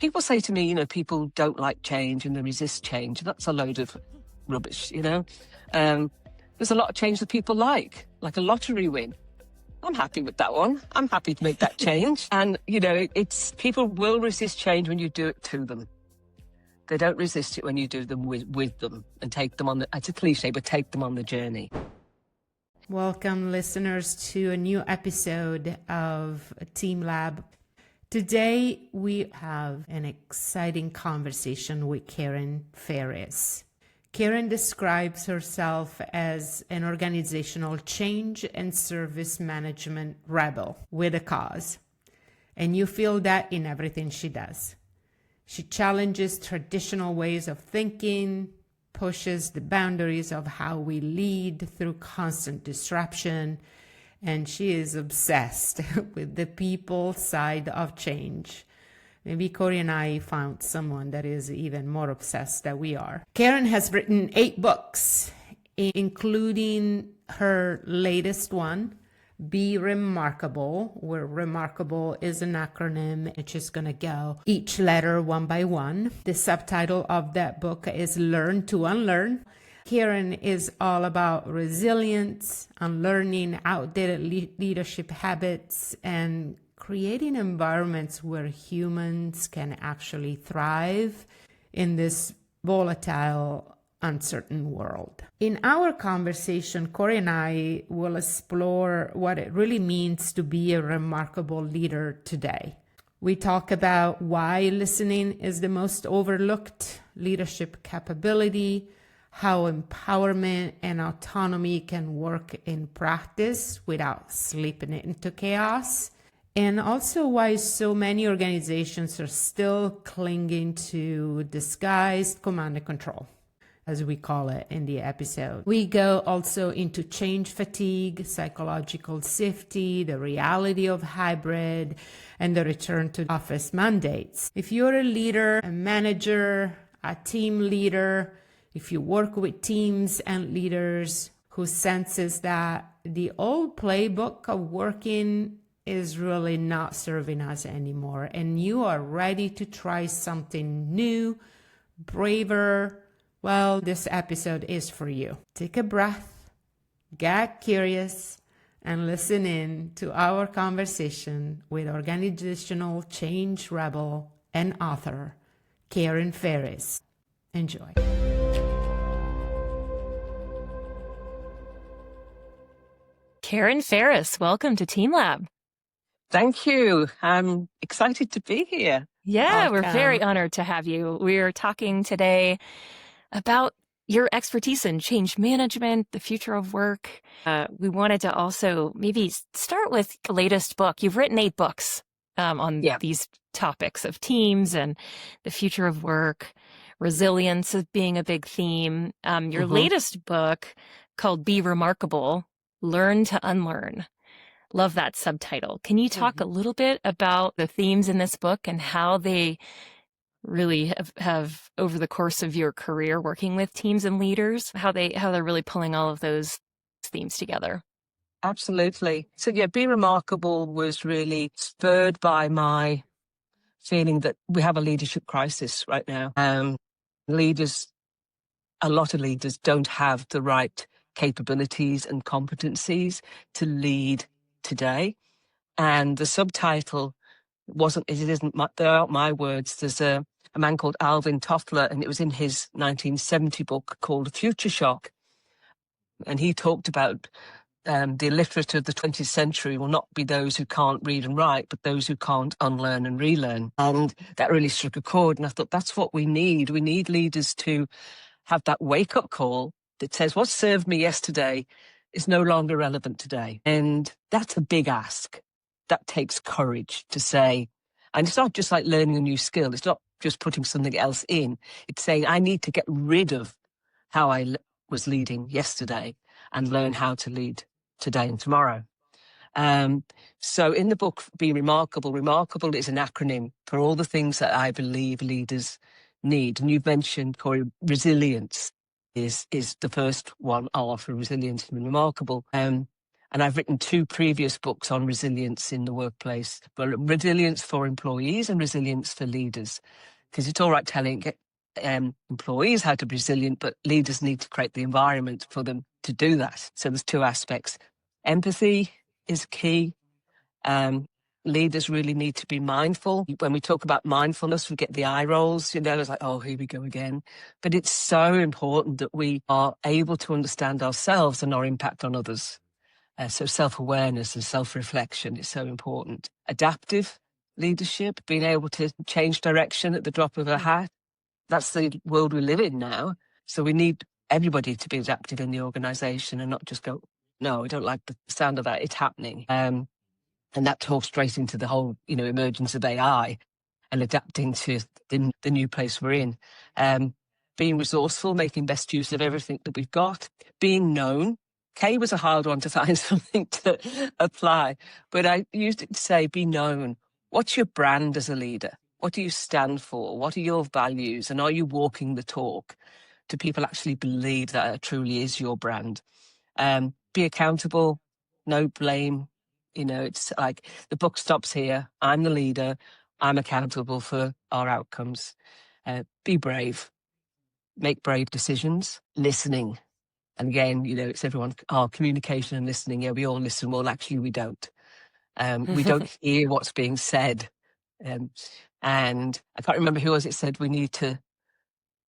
People say to me, people don't like change and they resist change. That's a load of rubbish. There's a lot of change that people like a lottery win. I'm happy with that one. I'm happy to make that change. And, it's people will resist change when you do it to them. They don't resist it when you do them with them and take them on it's a cliche, but take them on the journey. Welcome, listeners, to a new episode of Team Lab. Today, we have an exciting conversation with Karen Ferris. Karen describes herself as an organizational change and service management rebel with a cause. And you feel that in everything she does. She challenges traditional ways of thinking, pushes the boundaries of how we lead through constant disruption, and she is obsessed with the people side of change. Maybe Corey and I found someone that is even more obsessed than we are. Karen has written 8 books, including her latest one, Be Remarkable, where remarkable is an acronym. It's just going to go each letter one by one. The subtitle of that book is Learn to Unlearn. Karen is all about resilience, unlearning outdated leadership habits, and creating environments where humans can actually thrive in this volatile, uncertain world. In our conversation, Corey and I will explore what it really means to be a remarkable leader today. We talk about why listening is the most overlooked leadership capability, how empowerment and autonomy can work in practice without slipping it into chaos, and also why so many organizations are still clinging to disguised command and control, as we call it in the episode. We go also into change fatigue, psychological safety, the reality of hybrid, and the return to office mandates. If you're a leader, a manager, a team leader, if you work with teams and leaders who senses that the old playbook of working is really not serving us anymore, and you are ready to try something new, braver, well, this episode is for you. Take a breath, get curious, and listen in to our conversation with organizational change rebel and author, Karen Ferris. Enjoy. Karen Ferris, welcome to Team Lab. Thank you. I'm excited to be here. Yeah, welcome. We're very honored to have you. We're talking today about your expertise in change management, the future of work. We wanted to also maybe start with the latest book. You've written 8 books on these topics of teams and the future of work, resilience as being a big theme. Your latest book, called Be Remarkable, Learn to Unlearn. Love that subtitle. Can you talk a little bit about the themes in this book and how they really have over the course of your career working with teams and leaders, how they're really pulling all of those themes together? Absolutely. So Be Remarkable was really spurred by my feeling that we have a leadership crisis right now. A lot of leaders don't have the right capabilities and competencies to lead today. And the subtitle they aren't my words. There's a man called Alvin Toffler, and it was in his 1970 book called Future Shock. And he talked about the illiterate of the 20th century will not be those who can't read and write, but those who can't unlearn and relearn. And that really struck a chord. And I thought, that's what we need. We need leaders to have that wake-up call that says, what served me yesterday is no longer relevant today. And that's a big ask. That takes courage to say, and it's not just like learning a new skill. It's not just putting something else in. It's saying, I need to get rid of how I was leading yesterday and learn how to lead today and tomorrow. So in the book, Be Remarkable, Remarkable is an acronym for all the things that I believe leaders need. And you've mentioned, Corey, resilience is the first one I'll offer, resilience and remarkable. And I've written 2 previous books on resilience in the workplace, but resilience for employees and resilience for leaders. Because it's all right telling employees how to be resilient, but leaders need to create the environment for them to do that. So there's 2 aspects. Empathy is key. Leaders really need to be mindful. When we talk about mindfulness, we get the eye rolls, it's like, oh, here we go again. But it's so important that we are able to understand ourselves and our impact on others. So self-awareness and self-reflection is so important. Adaptive leadership, being able to change direction at the drop of a hat. That's the world we live in now. So we need everybody to be adaptive in the organization and not just go, no, I don't like the sound of that. It's happening. And that talks straight into the whole, emergence of AI and adapting to the new place we're in. Being resourceful, making best use of everything that we've got. Being known. K was a hard one to find something to apply, but I used it to say, be known. What's your brand as a leader? What do you stand for? What are your values? And are you walking the talk? Do people actually believe that it truly is your brand? Be accountable, no blame. It's like the buck stops here. I'm the leader. I'm accountable for our outcomes. Be brave. Make brave decisions. Listening. And again, it's everyone, communication and listening. Yeah, we all listen. Well, actually, we don't. We don't hear what's being said. And I can't remember who was it said we need to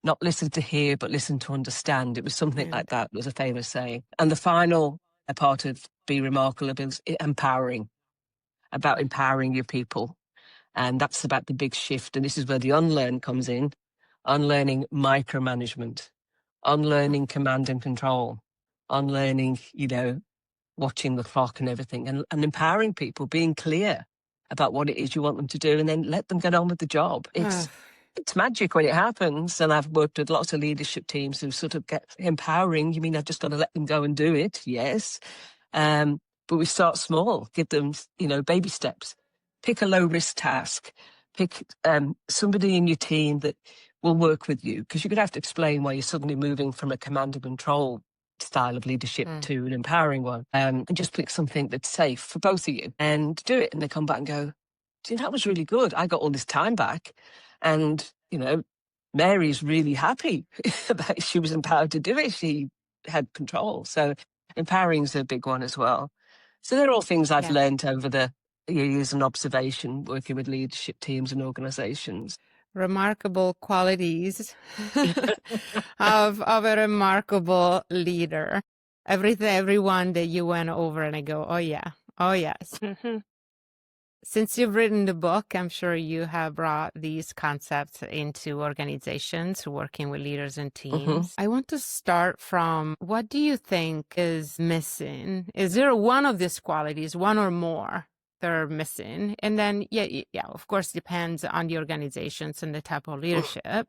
not listen to hear, but listen to understand. It was something like that. It was a famous saying. And the final part of Be Remarkable is empowering, about empowering your people. And that's about the big shift. And this is where the unlearn comes in. Unlearning micromanagement, unlearning command and control, unlearning, watching the clock and everything, and empowering people, being clear about what it is you want them to do, and then let them get on with the job. It's magic when it happens. And I've worked with lots of leadership teams who sort of get empowering. You mean I've just got to let them go and do it? Yes. But we start small, give them, baby steps. Pick a low risk task. Pick somebody in your team that will work with you, because you're going to have to explain why you're suddenly moving from a command and control style of leadership to an empowering one. And just pick something that's safe for both of you and do it. And they come back and go, that was really good. I got all this time back. And, Mary's really happy about she was empowered to do it. She had control. So empowering is a big one as well. So they're all things I've learned over the years and observation working with leadership teams and organizations. Remarkable qualities of a remarkable leader. Everyone that you went over, and I go, oh yeah, oh yes. Since you've written the book, I'm sure you have brought these concepts into organizations working with leaders and teams. I want to start from, what do you think is missing? Is there one of these qualities, one or more, that are missing? And then, of course, depends on the organizations and the type of leadership.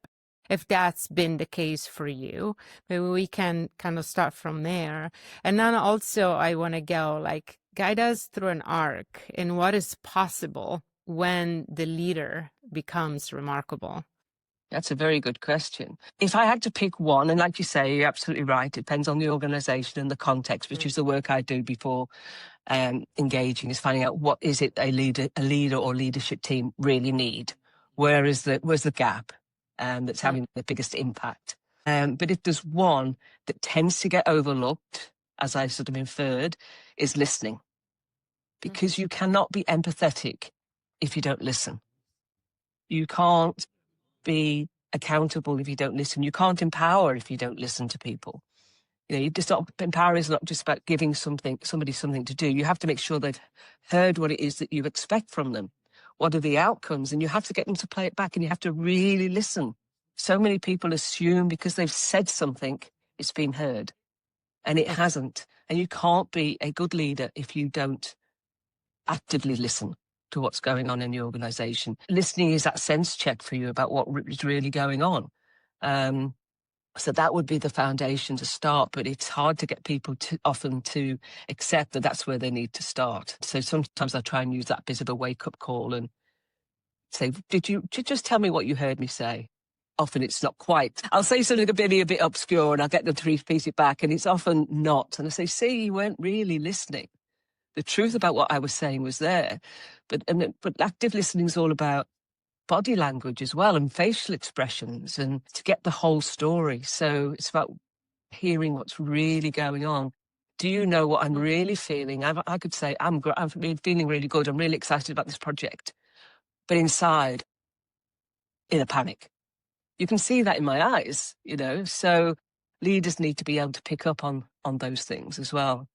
If that's been the case for you, maybe we can kind of start from there. And then also I want to go guide us through an arc in what is possible when the leader becomes remarkable. That's a very good question. If I had to pick one, and like you say, you're absolutely right, it depends on the organization and the context, which is the work I do before engaging, is finding out what is it a leader or leadership team really need. Where's the gap that's having the biggest impact? But if there's one that tends to get overlooked, as I sort of inferred, is listening. Because you cannot be empathetic if you don't listen. You can't be accountable if you don't listen. You can't empower if you don't listen to people. Empowering is not just about giving somebody something to do. You have to make sure they've heard what it is that you expect from them. What are the outcomes? And you have to get them to play it back, and you have to really listen. So many people assume because they've said something, it's been heard. And it hasn't. And you can't be a good leader if you don't actively listen to what's going on in the organization. Listening is that sense check for you about what is really going on. So that would be the foundation to start, but it's hard to get people often to accept that that's where they need to start. So sometimes I try and use that bit of a wake-up call and say, did you just tell me what you heard me say? Often it's not quite. I'll say something a bit obscure and I'll get them to repeat it back, and it's often not. And I say, see, you weren't really listening. The truth about what I was saying was there. But active listening is all about body language as well, and facial expressions, and to get the whole story. So it's about hearing what's really going on. Do you know what I'm really feeling? I could say, I'm feeling really good. I'm really excited about this project. But inside, in a panic. You can see that in my eyes, so leaders need to be able to pick up on those things as well.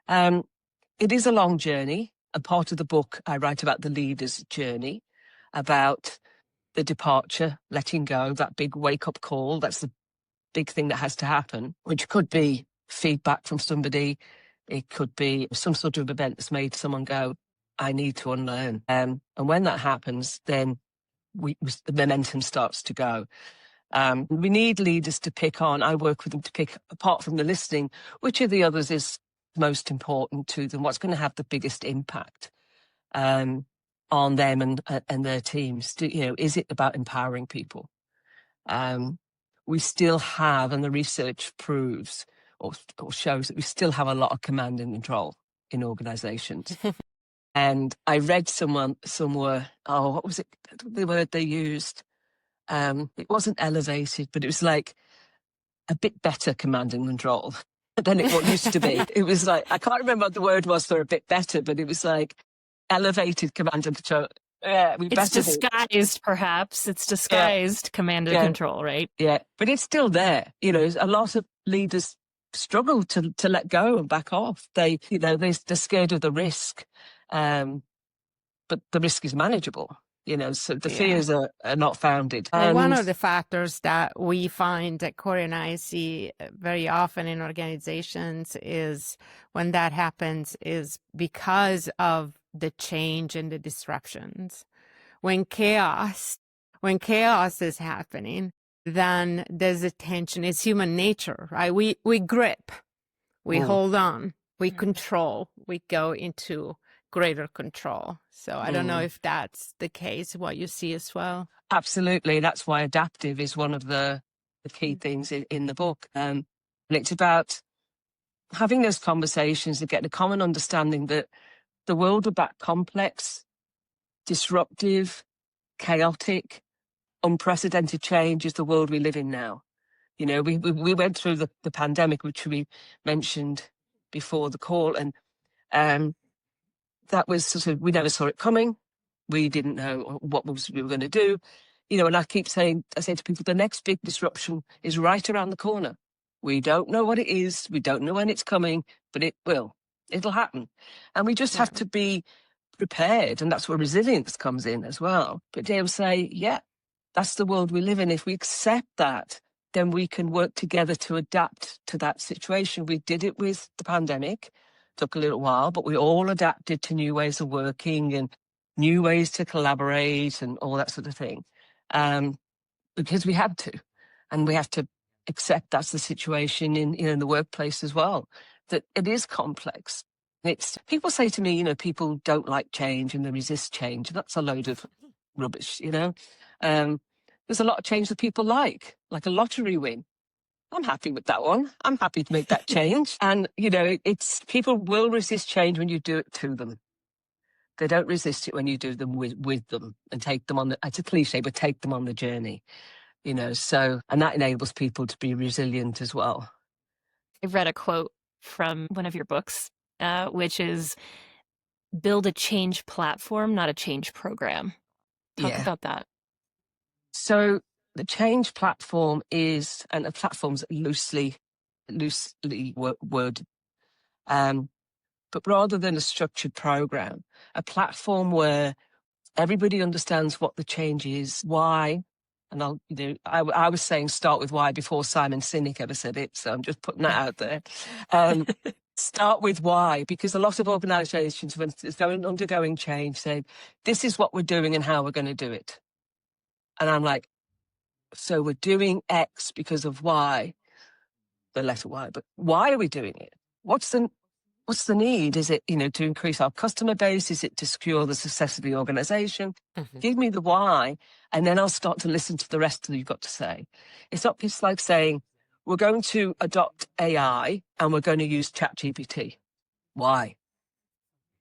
It is a long journey. And part of the book, I write about the leader's journey, about the departure, letting go, that big wake-up call. That's the big thing that has to happen, which could be feedback from somebody. It could be some sort of event that's made someone go, I need to unlearn. And when that happens, then the momentum starts to go. We need leaders to pick on. I work with them to pick, apart from the listening, which of the others is most important to them, what's going to have the biggest impact on them and their teams. Is it about empowering people? We still have, and the research proves or shows that we still have a lot of command and control in organizations. And I read somewhere, what was it, the word they used? It wasn't elevated, but it was like a bit better command and control than it used to be. It was like, I can't remember what the word was for a bit better, but it was like elevated command and control. Yeah, it's disguised, perhaps. It's disguised command and control, right? Yeah, but it's still there. A lot of leaders struggle to let go and back off. They're scared of the risk, but the risk is manageable. So the fears are not founded. Well, one of the factors that we find that Corey and I see very often in organizations is when that happens is because of the change and the disruptions. When chaos is happening, then there's a tension. It's human nature, right? We grip, we hold on, we control, we go into greater control. So I don't know if that's the case, what you see as well. Absolutely. That's why adaptive is one of the key things in the book. And it's about having those conversations and getting a common understanding that the world about complex, disruptive, chaotic, unprecedented change is the world we live in now. We went through the pandemic, which we mentioned before the call, and that was sort of, we never saw it coming. We didn't know what we were going to do. And I say to people, the next big disruption is right around the corner. We don't know what it is. We don't know when it's coming, but it will. It'll happen. And we just have to be prepared. And that's where resilience comes in as well. But they'll say, yeah, that's the world we live in. If we accept that, then we can work together to adapt to that situation. We did it with the pandemic. Took a little while, but we all adapted to new ways of working and new ways to collaborate and all that sort of thing, because we had to, and we have to accept that's the situation in the workplace as well, that it is complex. People say to me, people don't like change and they resist change. That's a load of rubbish. There's a lot of change that people like a lottery win. I'm happy with that one. I'm happy to make that change. And, it's people will resist change when you do it to them. They don't resist it when you do them with them and take them on it's a cliche, but take them on the journey, and that enables people to be resilient as well. I read a quote from one of your books, which is build a change platform, not a change program. Talk about that. So the change platform is, and a platform's loosely worded, but rather than a structured program, a platform where everybody understands what the change is, why, and I was saying start with why before Simon Sinek ever said it, so I'm just putting that out there. Start with why, because a lot of organisations, when it's undergoing change, say, this is what we're doing and how we're going to do it. And I'm like, so we're doing X because of Y, the letter Y, but why are we doing it? What's the need? Is it, to increase our customer base? Is it to secure the success of the organisation? Give me the why, and then I'll start to listen to the rest that you've got to say. It's not just like saying, we're going to adopt AI and we're going to use ChatGPT. Why?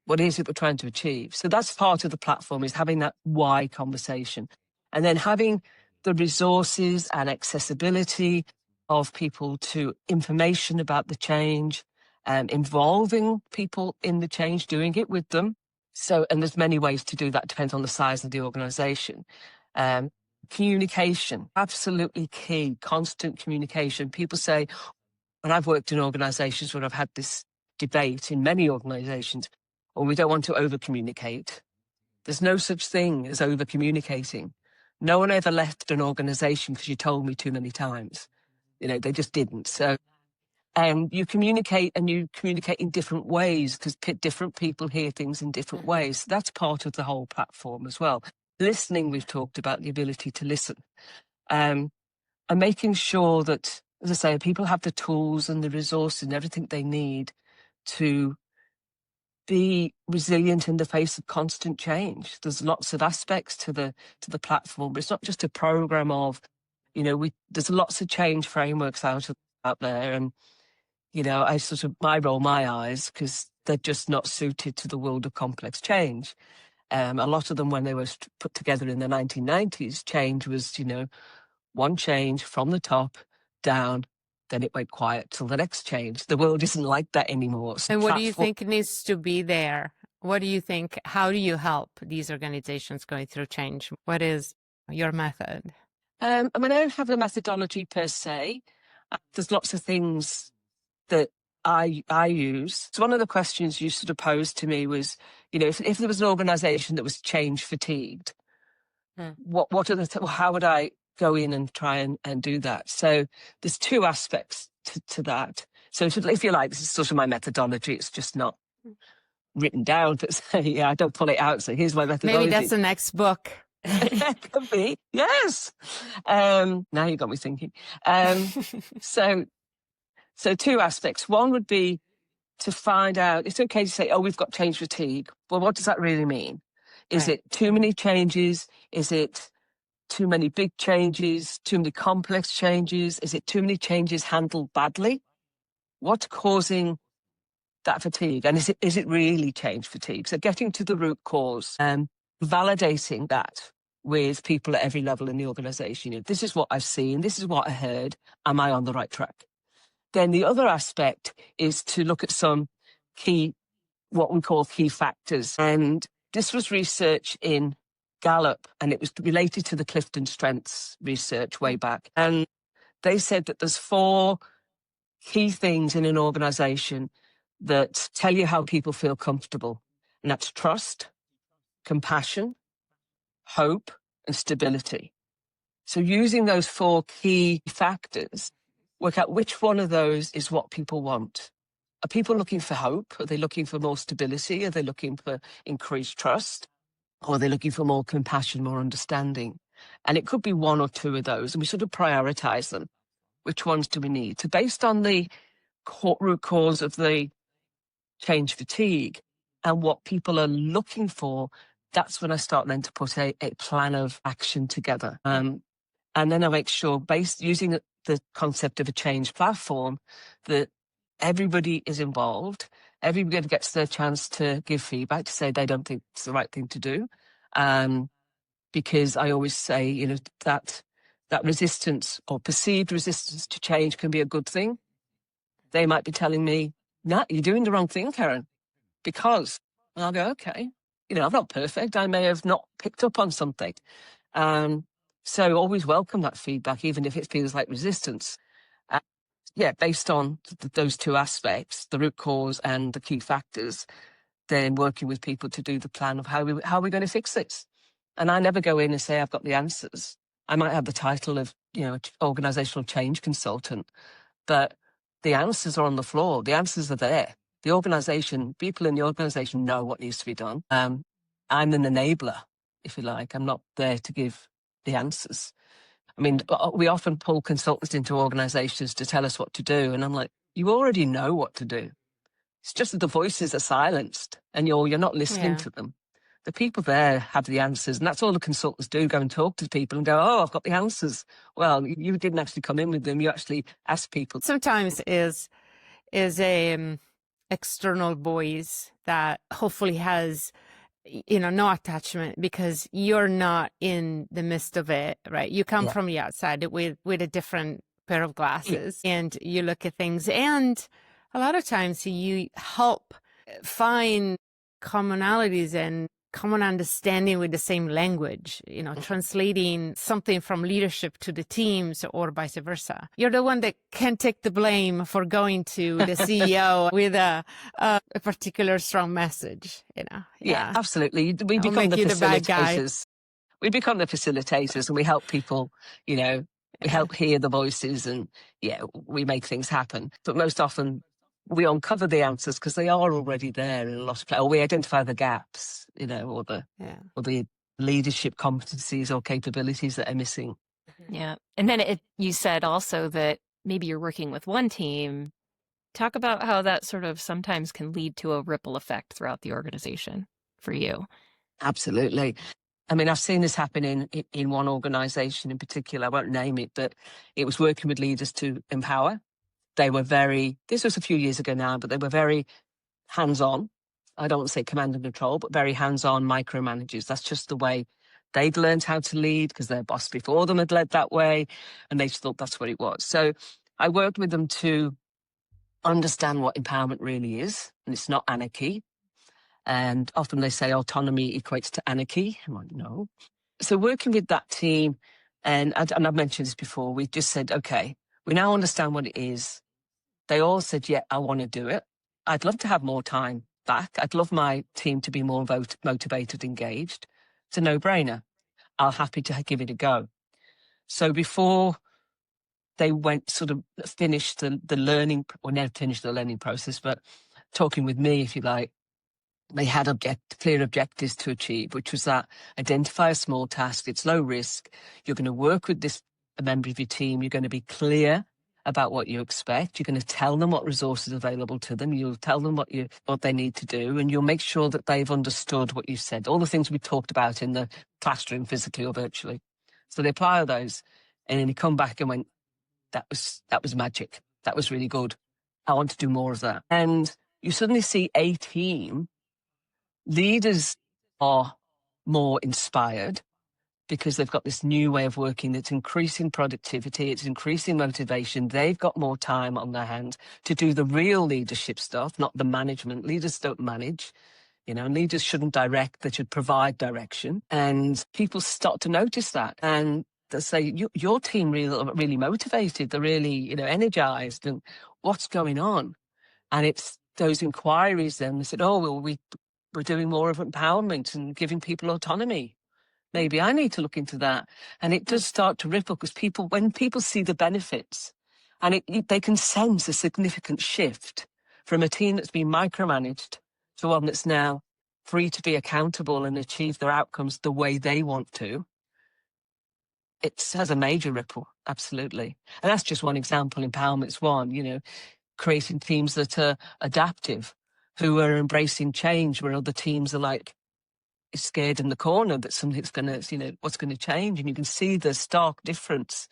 What is it we're trying to achieve? So that's part of the platform, is having that why conversation. And then having the resources and accessibility of people to information about the change, and involving people in the change, doing it with them. So, and there's many ways to do that, depends on the size of the organization. Communication, absolutely key, constant communication. People say, and I've worked in organizations where I've had this debate in many organizations, we don't want to over communicate. There's no such thing as over communicating. No one ever left an organization because you told me too many times. They just didn't. So, you communicate, and you communicate in different ways because different people hear things in different ways. So that's part of the whole platform as well. Listening, we've talked about the ability to listen, and making sure that, as I say, people have the tools and the resources and everything they need to be resilient in the face of constant change. There's lots of aspects to the platform, but it's not just a program of, there's lots of change frameworks out there, and I sort of roll my eyes because they're just not suited to the world of complex change. A lot of them, when they were put together in the 1990s, change was, one change from the top down, then it went quiet till the next change. The world isn't like that anymore. So and what do you think needs to be there? What do you think? How do you help these organizations going through change? What is your method? I don't have a methodology per se. There's lots of things that I use. So one of the questions you sort of posed to me was, if there was an organization that was change fatigued, what are how would I go in and try and do that? So there's two aspects to that. So if you like, this is sort of my methodology. It's just not written down, but say, I don't pull it out. So here's my methodology. Maybe that's the next book. Could be. Yes. Now you got me thinking. So two aspects. One would be to find out, it's okay to say, we've got change fatigue. Well, what does that really mean? Is it too many changes? Is it too many big changes, too many complex changes? Is it too many changes handled badly? What's causing that fatigue? And is it really change fatigue? So getting to the root cause and validating that with people at every level in the organization. This is what I've seen. This is what I heard. Am I on the right track? Then the other aspect is to look at some what we call key factors. And this was research in Gallup, and it was related to the Clifton Strengths research way back. And they said that there's 4 key things in an organization that tell you how people feel comfortable. And that's trust, compassion, hope, and stability. So using those 4 key factors, work out which one of those is what people want. Are people looking for hope? Are they looking for more stability? Are they looking for increased trust? Or are they looking for more compassion, more understanding? And it could be 1 or 2 of those, and we sort of prioritize them. Which ones do we need? So based on the root cause of the change fatigue and what people are looking for, that's when I start then to put a plan of action together. And then I make sure, using the concept of a change platform, that everybody is involved. Everybody gets their chance to give feedback, to say they don't think it's the right thing to do. Because I always say, that resistance or perceived resistance to change can be a good thing. They might be telling me, no, you're doing the wrong thing, Karen, because, and I'll go, okay, I'm not perfect. I may have not picked up on something. So always welcome that feedback, even if it feels like resistance. Based on those 2 aspects, the root cause and the key factors, then working with people to do the plan of how we're going to fix this. And I never go in and say I've got the answers. I might have the title of, organizational change consultant, but the answers are on the floor. The answers are there. People in the organization know what needs to be done. I'm an enabler, if you like. I'm not there to give the answers. I mean, we often pull consultants into organizations to tell us what to do. And I'm like, you already know what to do. It's just that the voices are silenced and you're not listening to them. The people there have the answers, and that's all the consultants do, go and talk to people and go, I've got the answers. Well, you didn't actually come in with them. You actually asked people. Sometimes is a external voice that hopefully has, no attachment, because you're not in the midst of it, right? You come from the outside with a different pair of glasses, and you look at things, and a lot of times you help find commonalities and common understanding with the same language, translating something from leadership to the teams or vice versa. You're the one that can take the blame for going to the CEO with a particular strong message, Yeah, absolutely. We I'll become make the you the bad guy. facilitators. We become the facilitators, and we help people, we help hear the voices, and we make things happen. But most often we uncover the answers because they are already there in a lot of places, or we identify the gaps, or the leadership competencies or capabilities that are missing. Yeah. And then you said also that maybe you're working with one team. Talk about how that sort of sometimes can lead to a ripple effect throughout the organization for you. Absolutely. I mean, I've seen this happen in one organization in particular. I won't name it, but it was working with leaders to empower. They were this was a few years ago now, but they were very hands-on. I don't want to say command and control, but very hands-on micromanagers. That's just the way they'd learned how to lead, because their boss before them had led that way, and they just thought that's what it was. So I worked with them to understand what empowerment really is, and it's not anarchy. And often they say autonomy equates to anarchy. I'm like, no. So working with that team, and I've mentioned this before, we just said, okay, we now understand what it is. They all said, yeah, I want to do it. I'd love to have more time back. I'd love my team to be more motivated, engaged. It's a no-brainer. I'll happy to give it a go. So before they went sort of finished the learning, or never finished the learning process, but talking with me, if you like, they had clear objectives to achieve, which was that identify a small task. It's low risk. You're going to work with a member of your team. You're going to be clear about what you expect. You're going to tell them what resources are available to them. You'll tell them what they need to do, and you'll make sure that they've understood what you said, all the things we talked about in the classroom, physically or virtually. So they apply those, and then you come back and went, that was magic. That was really good. I want to do more of that. And you suddenly see a team. Leaders are more inspired because they've got this new way of working that's increasing productivity, it's increasing motivation. They've got more time on their hands to do the real leadership stuff, not the management. Leaders don't manage, and leaders shouldn't direct, they should provide direction. And people start to notice that. And they say, your team really motivated, they're really, energized, and what's going on? And it's those inquiries then. They said, oh, well, we're doing more of empowerment and giving people autonomy. Maybe I need to look into that. And it does start to ripple, because when people see the benefits, and they can sense a significant shift from a team that's been micromanaged to one that's now free to be accountable and achieve their outcomes the way they want to. It has a major ripple, absolutely. And that's just one example. Empowerment's one, creating teams that are adaptive, who are embracing change, where other teams are like scared in the corner that something's going to, what's going to change. And you can see the stark difference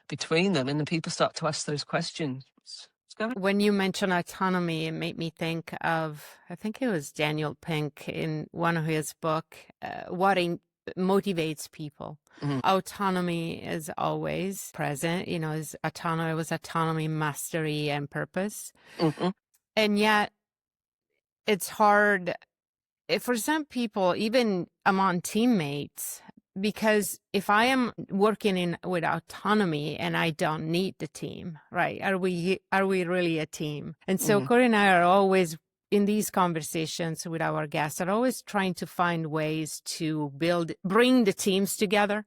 between them. And then people start to ask those questions. When you mention autonomy, it made me think of, I think it was Daniel Pink in one of his book, What Motivates People. Mm-hmm. Autonomy is always present, was autonomy, mastery, and purpose. Mm-hmm. And yet it's hard for some people, even among teammates, because if I am working with autonomy and I don't need the team, right? Are we really a team? And so Corey and I are always in these conversations with our guests, are always trying to find ways to bring the teams together,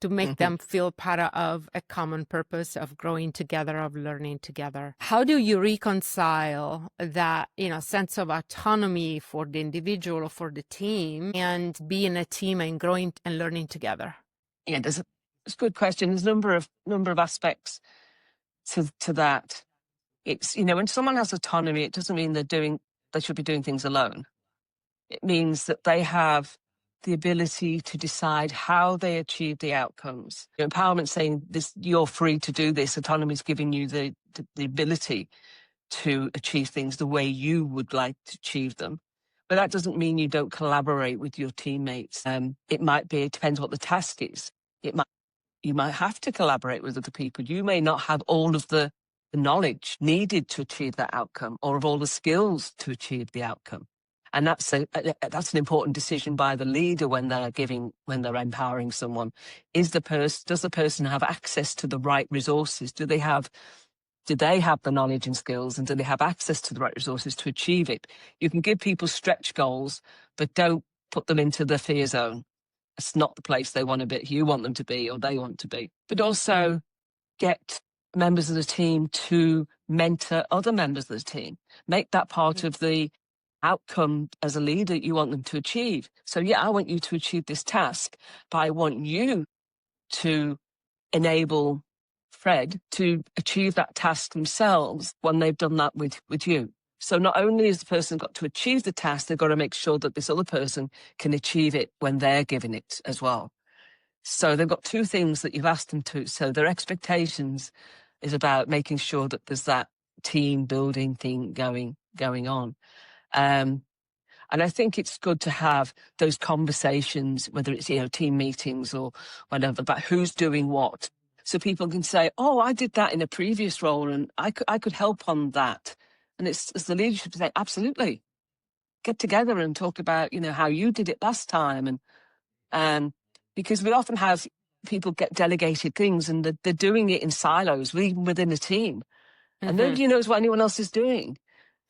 to make them feel part of a common purpose of growing together, of learning together. How do you reconcile that, sense of autonomy for the individual or for the team, and being a team and growing and learning together? Yeah, it's a good question. There's a number of aspects to that. It's, when someone has autonomy, it doesn't mean they should be doing things alone. It means that they have the ability to decide how they achieve the outcomes. Empowerment saying this, you're free to do this. Autonomy is giving you the ability to achieve things the way you would like to achieve them. But that doesn't mean you don't collaborate with your teammates. It depends what the task is. You might have to collaborate with other people. You may not have all of the knowledge needed to achieve that outcome, or of all the skills to achieve the outcome. And that's an important decision by the leader when they're empowering someone. Does the person have access to the right resources? Do they have the knowledge and skills, and do they have access to the right resources to achieve it? You can give people stretch goals, but don't put them into the fear zone. It's not the place they want to be, you want them to be, or they want to be. But also get members of the team to mentor other members of the team. Make that part of the outcome as a leader you want them to achieve. So yeah, I want you to achieve this task, but I want you to enable Fred to achieve that task themselves when they've done that with you. So not only has the person got to achieve the task, they've got to make sure that this other person can achieve it when they're given it as well. So they've got two things that you've asked them to. So their expectations is about making sure that there's that team building thing going on. And I think it's good to have those conversations, whether it's, team meetings or whatever, about who's doing what. So people can say, oh, I did that in a previous role and I could help on that. And it's the leadership to say, absolutely, get together and talk about, how you did it last time. And because we often have people get delegated things and they're doing it in silos, even within a team. Mm-hmm. And nobody knows what anyone else is doing.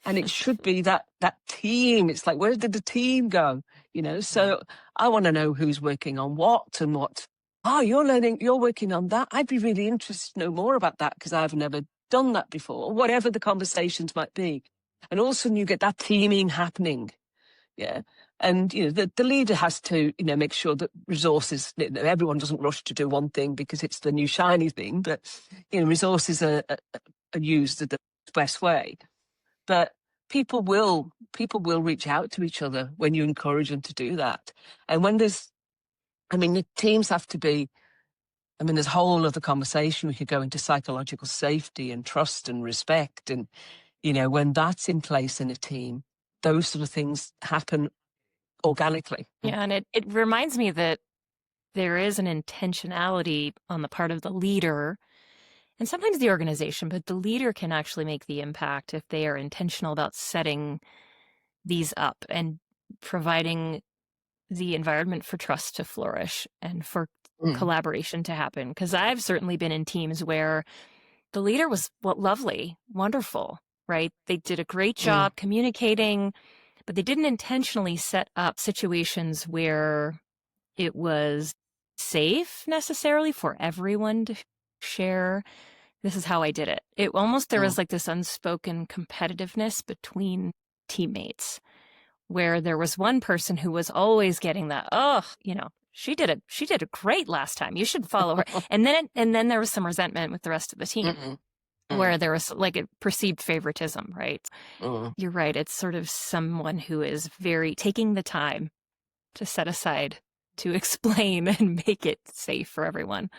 And it should be that team. It's like, where did the team go? So I want to know who's working on what and what. Oh, you're working on that. I'd be really interested to know more about that because I've never done that before, or whatever the conversations might be. And all of a sudden you get that teaming happening. Yeah. And, the leader has to, make sure that resources, everyone doesn't rush to do one thing because it's the new shiny thing, but, resources are used the best way. But people will reach out to each other when you encourage them to do that. And when the teams have to be, there's a whole other conversation. We could go into psychological safety and trust and respect. And, when that's in place in a team, those sort of things happen organically. Yeah, and it reminds me that there is an intentionality on the part of the leader and sometimes the organization, but the leader can actually make the impact if they are intentional about setting these up and providing the environment for trust to flourish and for collaboration to happen. Because I've certainly been in teams where the leader was lovely, wonderful, right? They did a great job communicating, but they didn't intentionally set up situations where it was safe necessarily for everyone to share. This is how I did it. There was like this unspoken competitiveness between teammates where there was one person who was always getting that, she did it great last time. You should follow her. and then there was some resentment with the rest of the team where there was like a perceived favoritism, right? You're right. It's sort of someone who is taking the time to set aside to explain and make it safe for everyone.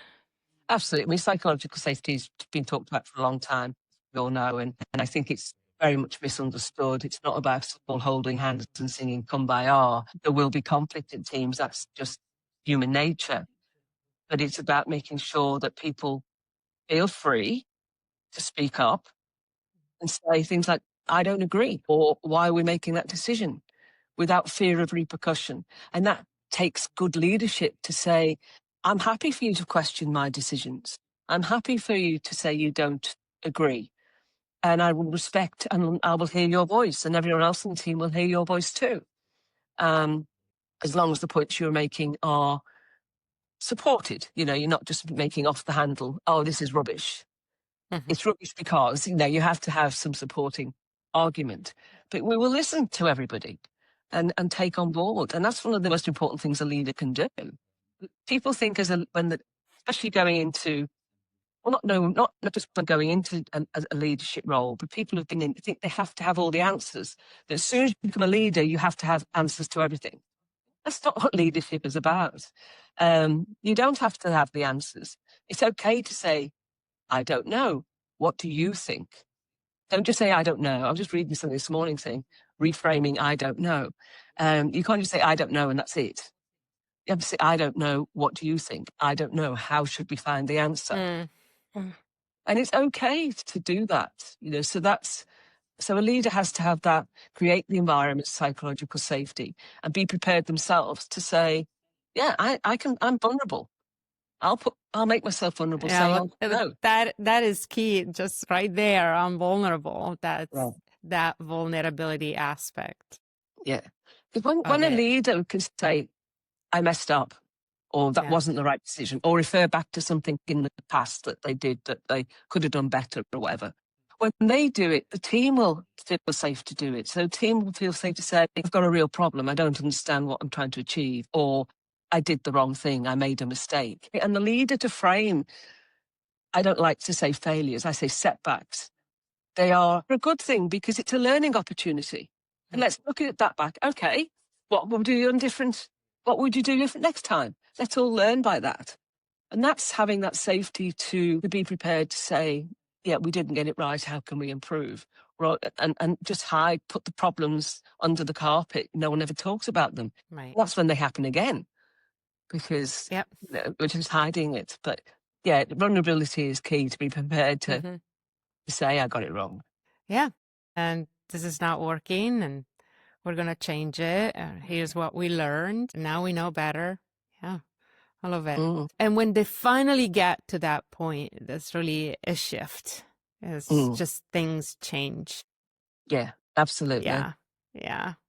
Absolutely. Psychological safety has been talked about for a long time, we all know, and I think it's very much misunderstood. It's not about all holding hands and singing Kumbaya. There will be conflict in teams. That's just human nature. But it's about making sure that people feel free to speak up and say things like, I don't agree, or why are we making that decision, without fear of repercussion. And that takes good leadership to say, I'm happy for you to question my decisions. I'm happy for you to say you don't agree. And I will respect and I will hear your voice, and everyone else in the team will hear your voice too. As long as the points you're making are supported. You're not just making off the handle, oh, this is rubbish. It's rubbish because, you have to have some supporting argument. But we will listen to everybody and take on board. And that's one of the most important things a leader can do. People think especially going into, not just going into a leadership role, but people who've been in, think they have to have all the answers. That as soon as you become a leader, you have to have answers to everything. That's not what leadership is about. You don't have to have the answers. It's okay to say, I don't know. What do you think? Don't just say, I don't know. I was just reading something this morning saying, reframing, I don't know. You can't just say, I don't know, and that's it. You have to say, I don't know. What do you think? I don't know. How should we find the answer? And it's okay to do that, so a leader has to have that, create the environment, psychological safety, and be prepared themselves to say, yeah, I'm vulnerable. I'll make myself vulnerable. Yeah, Saying, no. that is key. Just right there, I'm vulnerable. That's Right. that vulnerability aspect. Yeah. Because when a leader can say, I messed up, or that wasn't the right decision, or refer back to something in the past that they did that they could have done better or whatever. When they do it, the team will feel safe to do it. So the team will feel safe to say, I've got a real problem. I don't understand what I'm trying to achieve, or I did the wrong thing. I made a mistake. And the leader to frame, I don't like to say failures. I say setbacks. They are a good thing because it's a learning opportunity. And let's look at that back. Okay, what would you do different? What would you do different next time? Let's all learn by that. And that's having that safety to be prepared to say, yeah, we didn't get it right. How can we improve? And just put the problems under the carpet. No one ever talks about them. Right. That's when they happen again because we're just hiding it. But yeah, vulnerability is key, to be prepared to say, I got it wrong. Yeah. And this is not working and we're going to change it. Here's what we learned. Now we know better. Yeah. I love it. And when they finally get to that point, that's really a shift. It's just things change. Yeah, absolutely. Yeah.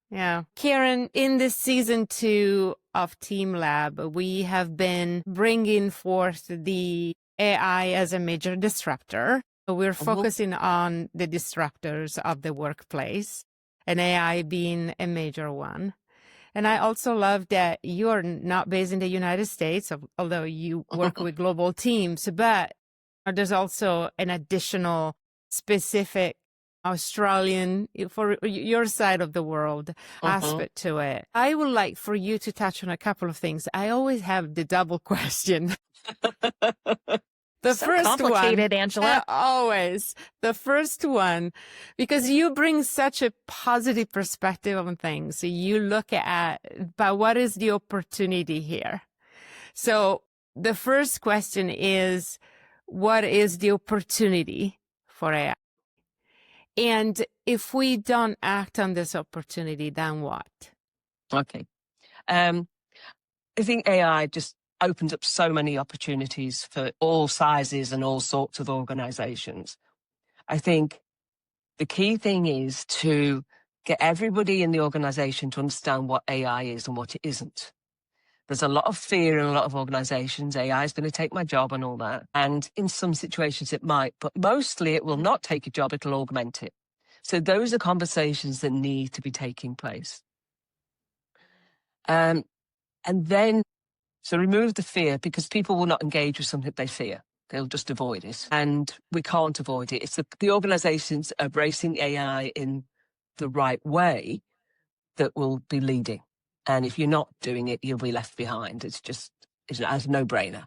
Karen, in this season 2 of Team Lab, we have been bringing forth the AI as a major disruptor. We're focusing on the disruptors of the workplace, and AI being a major one. And I also love that you're not based in the United States, although you work with global teams, but there's also an additional specific Australian, for your side of the world, aspect to it. I would like for you to touch on a couple of things. I always have the double question. The so first complicated, one, Angela. Always. The first one, because you bring such a positive perspective on things. So you look at, but what is the opportunity here? So the first question is, what is the opportunity for AI? And if we don't act on this opportunity, then what? Okay. I think AI just opens up so many opportunities for all sizes and all sorts of organizations. I think the key thing is to get everybody in the organization to understand what AI is and what it isn't. There's a lot of fear in a lot of organizations. AI is going to take my job and all that. And in some situations it might, but mostly it will not take your job, it'll augment it. So those are conversations that need to be taking place. And then, so remove the fear, because people will not engage with something they fear. They'll just avoid it. And we can't avoid it. It's the organizations embracing AI in the right way that will be leading. And if you're not doing it, you'll be left behind. It's a no-brainer.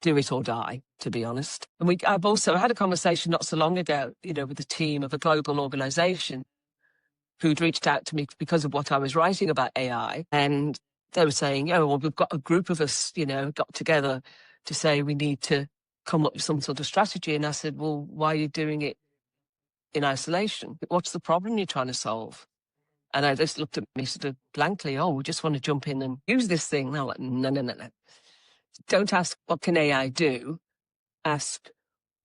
Do it or die, to be honest. And I've also had a conversation not so long ago, with a team of a global organization who'd reached out to me because of what I was writing about AI. And they were saying, well, we've got a group of us, got together to say we need to come up with some sort of strategy. And I said, well, why are you doing it in isolation? What's the problem you're trying to solve? And I just looked at me sort of blankly, we just want to jump in and use this thing. And I'm like, no. Don't ask, what can AI do? Ask,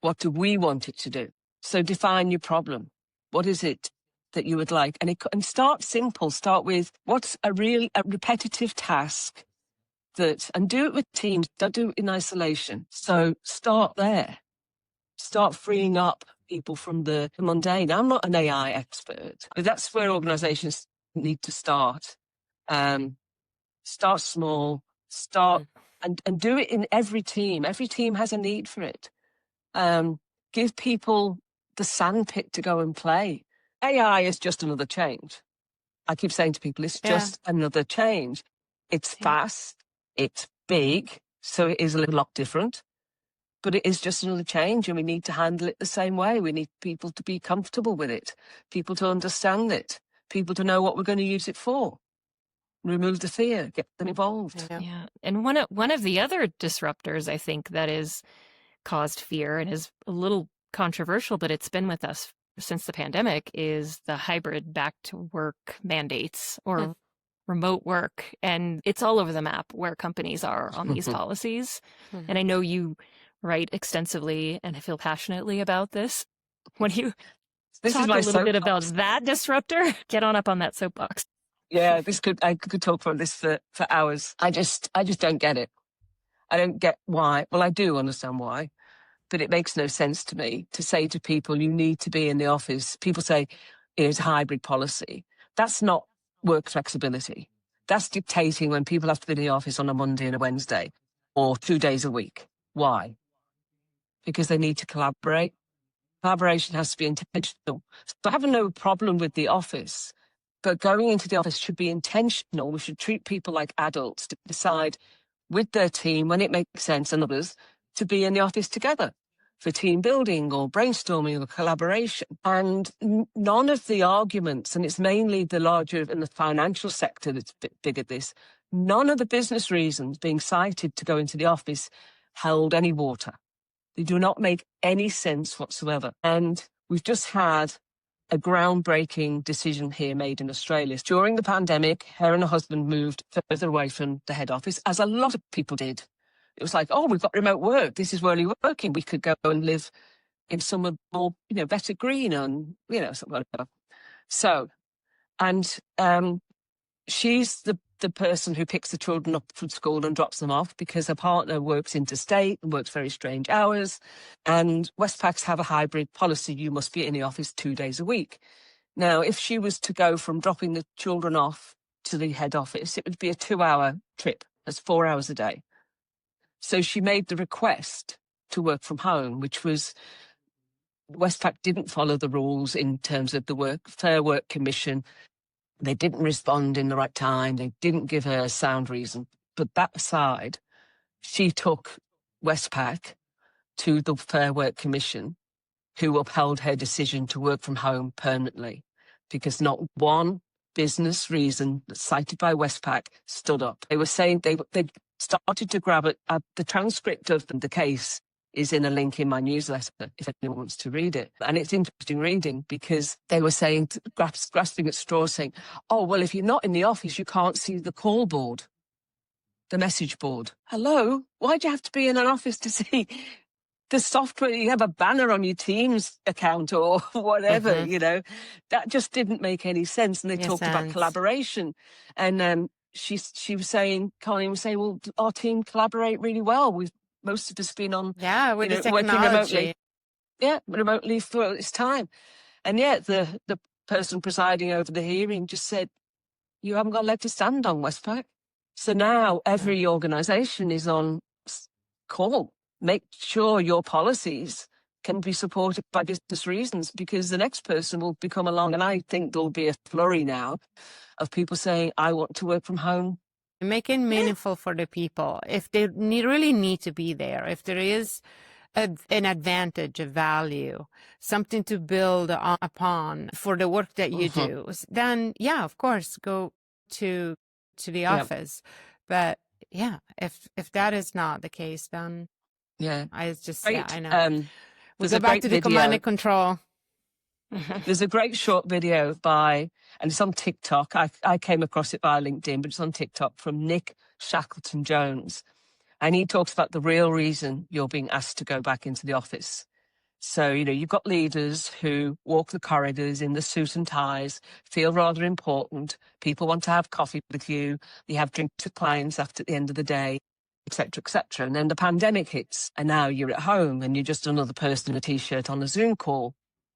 what do we want it to do? So define your problem. What is it that you would like? And start simple. Start with, what's a repetitive task and do it with teams. Don't do it in isolation. So start there. Start freeing up people from the mundane. I'm not an AI expert, but that's where organizations need to start. Start small, and do it in every team. Every team has a need for it. Give people the sandpit to go and play. AI is just another change. I keep saying to people, it's just another change. It's fast, it's big, so it is a little lot different. But it is just another change, and we need to handle it the same way. We need people to be comfortable with it, people to understand it, people to know what we're going to use it for. Remove the fear, get them involved. Yeah. And one of the other disruptors, I think, that is caused fear and is a little controversial, but it's been with us since the pandemic, is the hybrid back to work mandates or remote work. And it's all over the map where companies are on these policies. And I know you write extensively and I feel passionately about this. When you talk a little bit about that disruptor, get on up on that soapbox. Yeah, I could talk about this for hours. I just don't get it. I don't get why. Well, I do understand why, but it makes no sense to me to say to people, you need to be in the office. People say it's a hybrid policy. That's not work flexibility. That's dictating when people have to be in the office on a Monday and a Wednesday or 2 days a week. Why? Because they need to collaborate. Collaboration has to be intentional. So I have no problem with the office, but going into the office should be intentional. We should treat people like adults to decide with their team, when it makes sense, and others, to be in the office together for team building or brainstorming or collaboration. And none of the arguments, and it's mainly the larger and the financial sector that's big at this, none of the business reasons being cited to go into the office held any water. They do not make any sense whatsoever. And we've just had a groundbreaking decision here made in Australia. During the pandemic, her and her husband moved further away from the head office, as a lot of people did. It was like, oh, we've got remote work. This is where we're working. We could go and live in somewhere more, better green and, whatever. So, and she's the person who picks the children up from school and drops them off because her partner works interstate and works very strange hours. And Westpacs have a hybrid policy. You must be in the office 2 days a week. Now, if she was to go from dropping the children off to the head office, it would be a 2-hour trip. That's 4 hours a day. So she made the request to work from home, which was Westpac didn't follow the rules in terms of the Fair Work Commission. They didn't respond in the right time. They didn't give her a sound reason. But that aside, she took Westpac to the Fair Work Commission, who upheld her decision to work from home permanently, because not one business reason cited by Westpac stood up. They were saying they started to grab it. The transcript of the case is in a link in my newsletter if anyone wants to read it. And it's interesting reading because they were saying, grasping at straws, saying, oh, well, if you're not in the office, you can't see the call board, the message board. Hello? Why do you have to be in an office to see the software? You have a banner on your Teams account or whatever, That just didn't make any sense. And they talked about collaboration. And she was saying, Colleen was saying, well, our team collaborate really well. Most of us been on, with the technology. working remotely. Yeah, remotely for this time. And yet the person presiding over the hearing just said, you haven't got a leg to stand on, Westpac. So now every organisation is on call. Make sure your policies can be supported by business reasons, because the next person will come along, and I think there'll be a flurry now of people saying, I want to work from home. Make it meaningful for the people. If they really need to be there, if there is an advantage, a value, something to build upon for the work that you do, then of course, go to the office. But if that is not the case, then I just I know. We'll go back to the command and control. There's a great short video and it's on TikTok. I came across it via LinkedIn, but it's on TikTok, from Nick Shackleton-Jones. And he talks about the real reason you're being asked to go back into the office. So, you've got leaders who walk the corridors in the suit and ties, feel rather important. People want to have coffee with you. You have drinks with clients after the end of the day, et cetera, et cetera. And then the pandemic hits, and now you're at home and you're just another person in a T-shirt on a Zoom call.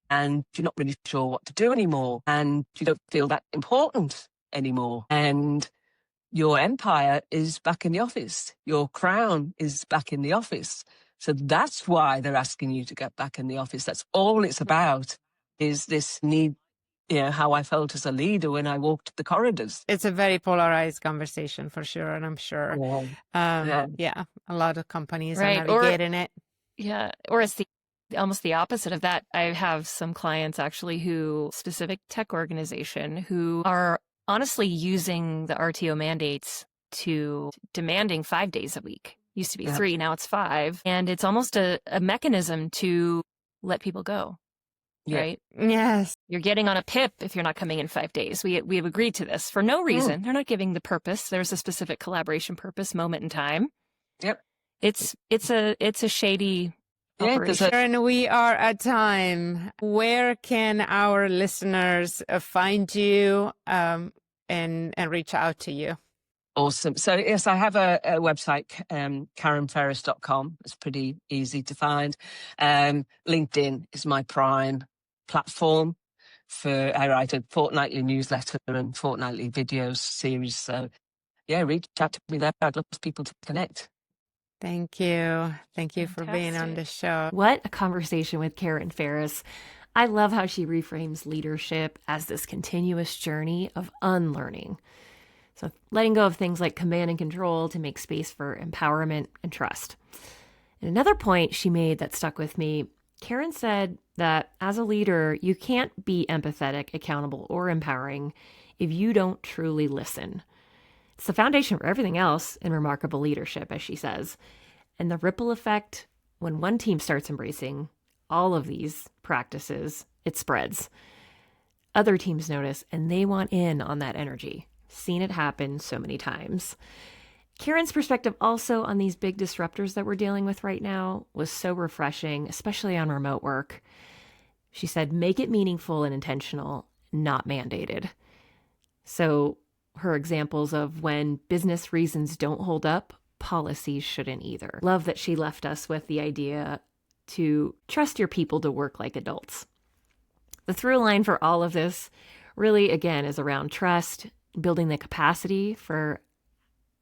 And you're not really sure what to do anymore. And you don't feel that important anymore. And your empire is back in the office. Your crown is back in the office. So that's why they're asking you to get back in the office. That's all it's about, is this need, how I felt as a leader when I walked the corridors. It's a very polarized conversation for sure. And I'm sure, a lot of companies are navigating it. Yeah. Or it's almost the opposite of that. I have some clients actually who specific tech organization who are honestly using the RTO mandates to demanding 5 days a week. Used to be 3, now it's 5. And it's almost a mechanism to let people go. Right? Yes. You're getting on a PIP if you're not coming in 5 days. We have agreed to this for no reason. They're not giving the purpose. There's a specific collaboration purpose, moment in time. Yep. It's a shady operation. Karen, we are at time. Where can our listeners find you and reach out to you? Awesome. So yes, I have a website, karenferris.com. It's pretty easy to find. LinkedIn is my prime platform I write a fortnightly newsletter and fortnightly videos series. So yeah, reach out to me there. I'd love people to connect. Thank you. Thank you for being on the show. What a conversation with Karen Ferris. I love how she reframes leadership as this continuous journey of unlearning. So letting go of things like command and control to make space for empowerment and trust. And another point she made that stuck with me, Karen said that as a leader, you can't be empathetic, accountable, or empowering if you don't truly listen. It's the foundation for everything else in remarkable leadership, as she says. And the ripple effect, when one team starts embracing all of these practices, it spreads. Other teams notice, and they want in on that energy. Seen it happen so many times. Karen's perspective also on these big disruptors that we're dealing with right now was so refreshing, especially on remote work. She said, make it meaningful and intentional, not mandated. So her examples of when business reasons don't hold up, policies shouldn't either. Love that she left us with the idea to trust your people to work like adults. The through line for all of this really, again, is around trust, building the capacity for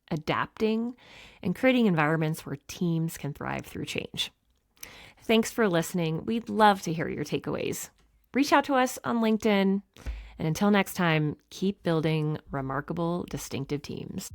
adapting, and creating environments where teams can thrive through change. Thanks for listening. We'd love to hear your takeaways. Reach out to us on LinkedIn. And until next time, keep building remarkable, distinctive teams.